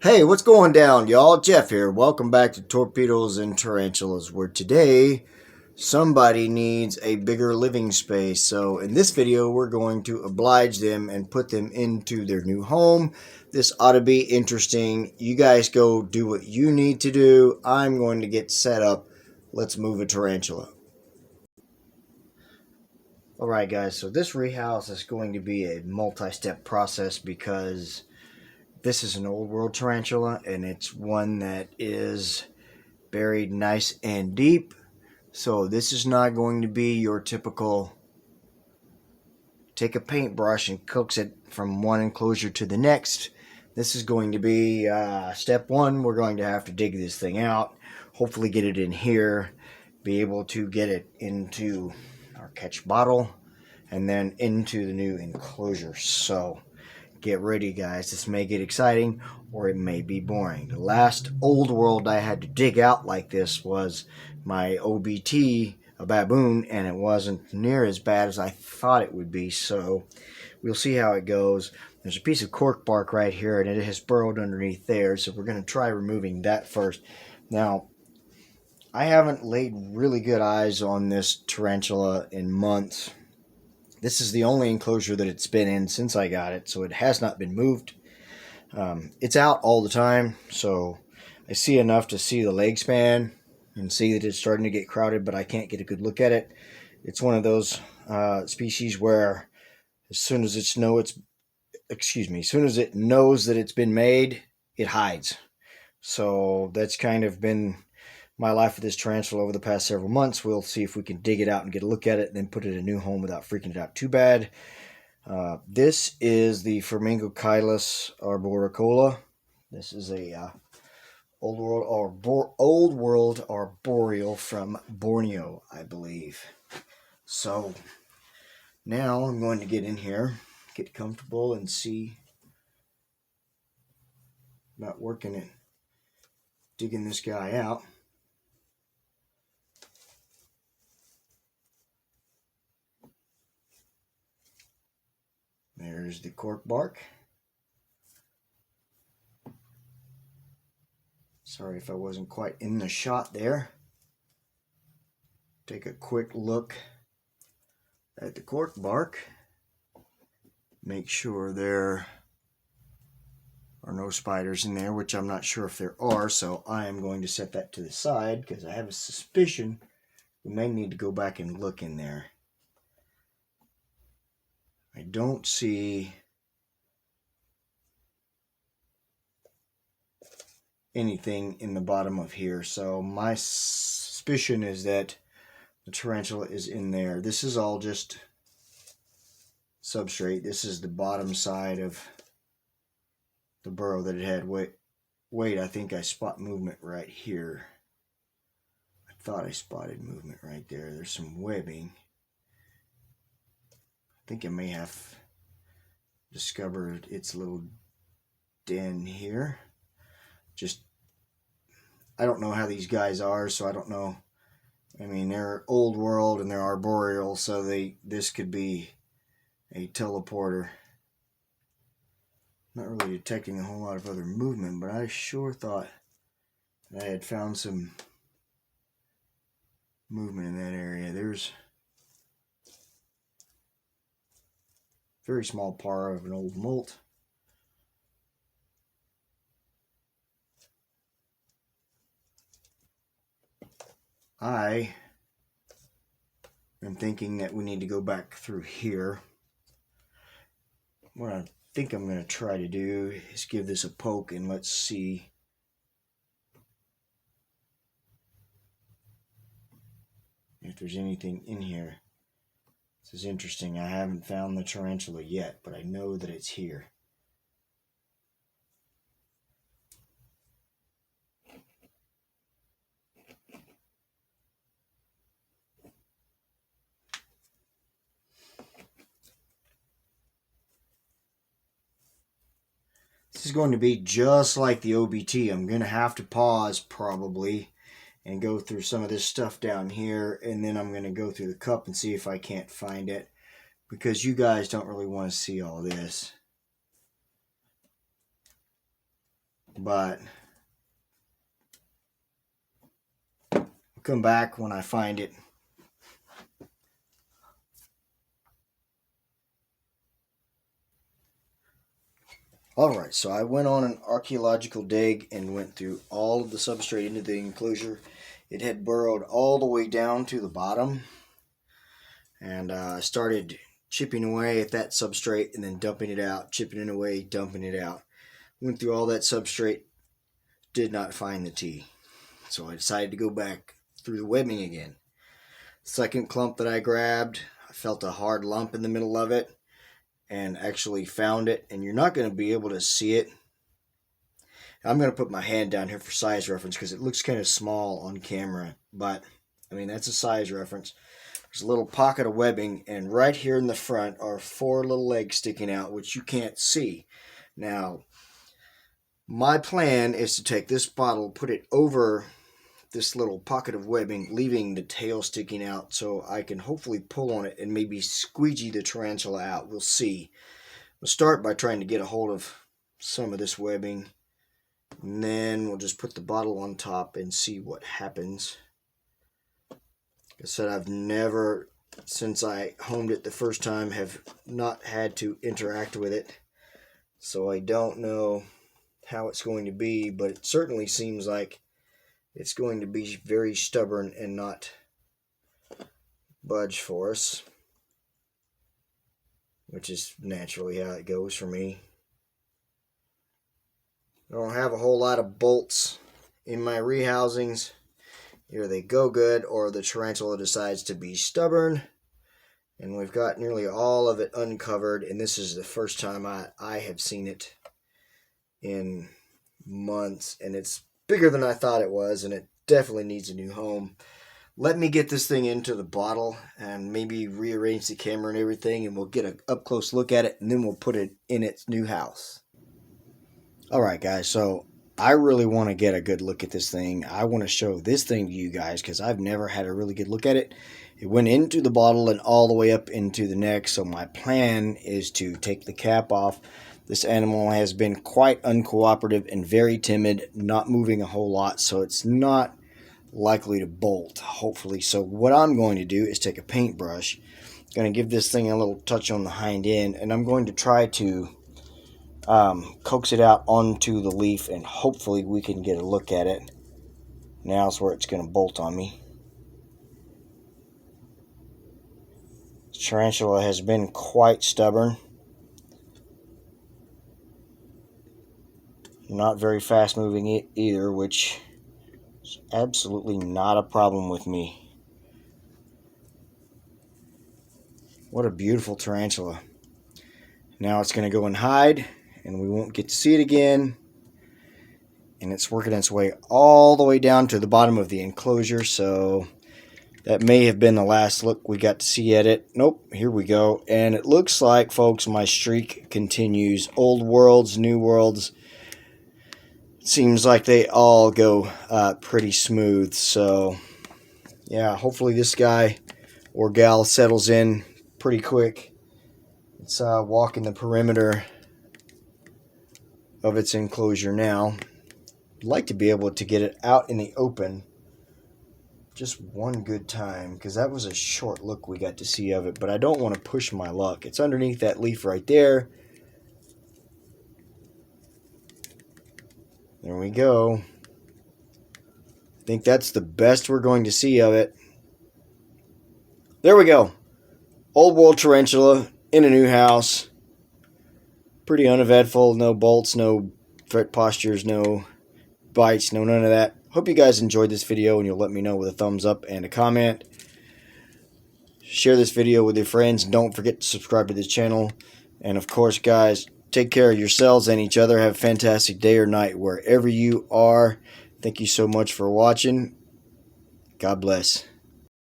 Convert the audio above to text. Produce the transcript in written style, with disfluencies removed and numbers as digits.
Hey, what's going down, y'all? Jeff here. Welcome back to Torpedoes and Tarantulas, where today somebody needs a bigger living space. So, in this video, we're going to oblige them and put them into their new home. This ought to be interesting. You guys go do what you need to do. I'm going to get set up. Let's move a tarantula. Alright, guys, so this rehouse is going to be a multi-step process because this is an old world tarantula, and it's one that is buried nice and deep. So this is not going to be your typical take a paintbrush and coax it from one enclosure to the next. This is going to be step one. We're going to have to dig this thing out, hopefully get it in here, be able to get it into our catch bottle, and then into the new enclosure. So get ready, guys. This may get exciting or it may be boring. The last old world I had to dig out like this was my OBT, a baboon, and it wasn't near as bad as I thought it would be. So we'll see how it goes. There's a piece of cork bark right here, and it has burrowed underneath there. So we're going to try removing that first. Now, I haven't laid really good eyes on this tarantula in months. This is the only enclosure that it's been in since I got it, so it has not been moved. It's out all the time, so I see enough to see the leg span and see that it's starting to get crowded, but I can't get a good look at it. It's one of those species where as soon as it knows that it's been made, it hides. So that's kind of been my life with this tarantula over the past several months. We'll see if we can dig it out and get a look at it and then put it in a new home without freaking it out too bad. This is the Phormingochilus arboricola. This is a old world arboreal from Borneo, I believe. So now I'm going to get in here, get comfortable, and see about working it, digging this guy out. There's the cork bark. Sorry if I wasn't quite in the shot there. Take a quick look at the cork bark. Make sure there are no spiders in there, which I'm not sure if there are, so I am going to set that to the side because I have a suspicion we may need to go back and look in there. I don't see anything in the bottom of here, so my suspicion is that the tarantula is in there. This is all just substrate. This is the bottom side of the burrow that it had. Wait, I think I spot movement right here. I thought I spotted movement right there. There's some webbing. I think I may have discovered its little den here. I don't know how these guys are, so I don't know. I mean, they're old world and they're arboreal, so this could be a teleporter. Not really detecting a whole lot of other movement, but I sure thought I had found some movement in that area. There's a very small part of an old molt. I am thinking that we need to go back through here. What I think I'm going to try to do is give this a poke and let's see if there's anything in here. This is interesting. I haven't found the tarantula yet, but I know that it's here. This is going to be just like the OBT. I'm going to have to pause probably and go through some of this stuff down here, and then I'm going to go through the cup and see if I can't find it, because you guys don't really want to see all this. but I'll come back when I find it. Alright, so I went on an archaeological dig and went through all of the substrate into the enclosure. It had burrowed all the way down to the bottom, and I started chipping away at that substrate and then dumping it out, chipping it away, dumping it out. Went through all that substrate, did not find the tea. So I decided to go back through the webbing again. Second clump that I grabbed, I felt a hard lump in the middle of it and actually found it, and you're not going to be able to see it. I'm going to put my hand down here for size reference because it looks kind of small on camera, but I mean, that's a size reference. There's a little pocket of webbing, and right here in the front are 4 little legs sticking out, which you can't see. Now, my plan is to take this bottle, put it over this little pocket of webbing, leaving the tail sticking out, so I can hopefully pull on it and maybe squeegee the tarantula out. We'll see. We'll start by trying to get a hold of some of this webbing, and then we'll just put the bottle on top and see what happens. Like I said, I've never, since I homed it the first time, have not had to interact with it, so I don't know how it's going to be, but it certainly seems like it's going to be very stubborn and not budge for us, which is naturally how it goes for me. I don't have a whole lot of bolts in my rehousings. Either they go good or the tarantula decides to be stubborn, and we've got nearly all of it uncovered, and this is the first time I have seen it in months, and it's bigger than I thought it was, and it definitely needs a new home. Let me get this thing into the bottle and maybe rearrange the camera and everything, and we'll get an up close look at it, and then we'll put it in its new house. Alright guys, so I really want to get a good look at this thing. I want to show this thing to you guys because I've never had a really good look at it. It went into the bottle and all the way up into the neck, so my plan is to take the cap off. This animal has been quite uncooperative and very timid, not moving a whole lot, so it's not likely to bolt, hopefully. So what I'm going to do is take a paintbrush, going to give this thing a little touch on the hind end, and I'm going to try to coax it out onto the leaf, and hopefully we can get a look at it. Now's where it's going to bolt on me. This tarantula has been quite stubborn. Not very fast moving either, which is absolutely not a problem with me. What a beautiful tarantula. Now it's going to go and hide, and we won't get to see it again. And it's working its way all the way down to the bottom of the enclosure, so that may have been the last look we got to see at it. Nope, here we go. And it looks like, folks, my streak continues. Old worlds, new worlds. Seems like they all go pretty smooth. So yeah, hopefully this guy or gal settles in pretty quick. It's walking the perimeter of its enclosure now. I'd like to be able to get it out in the open just one good time, because that was a short look we got to see of it, but I don't want to push my luck. It's underneath that leaf right there. There we go. I think that's the best we're going to see of it. There we go. Old world tarantula in a new house. Pretty uneventful. No bolts, no threat postures, no bites, no none of that. Hope you guys enjoyed this video, and you'll let me know with a thumbs up and a comment. Share this video with your friends, and don't forget to subscribe to this channel. And of course, guys, take care of yourselves and each other. Have a fantastic day or night wherever you are. Thank you so much for watching. God bless.